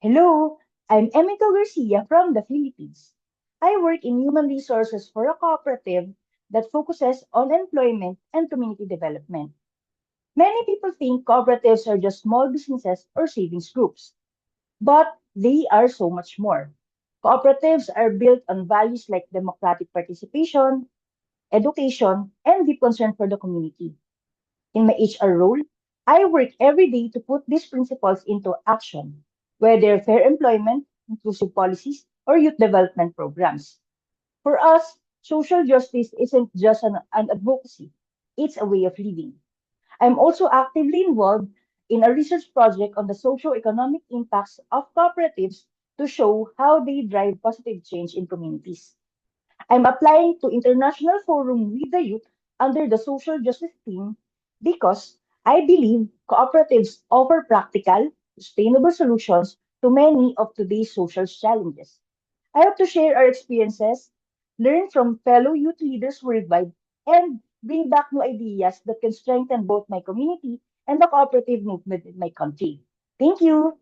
Hello, I'm Emiko Garcia from the Philippines. I work in human resources for a cooperative that focuses on employment and community development. Many people think cooperatives are just small businesses or savings groups, but they are so much more. Cooperatives are built on values like democratic participation, education, and deep concern for the community. In my HR role, I work every day to put these principles into action, whether fair employment, inclusive policies, or youth development programs. For us, social justice isn't just an advocacy, it's a way of living. I'm also actively involved in a research project on the socio-economic impacts of cooperatives to show how they drive positive change in communities. I'm applying to international forum with the youth under the social justice theme because I believe cooperatives offer practical, sustainable solutions to many of today's social challenges. I hope to share our experiences, learn from fellow youth leaders worldwide, and bring back new ideas that can strengthen both my community and the cooperative movement in my country. Thank you.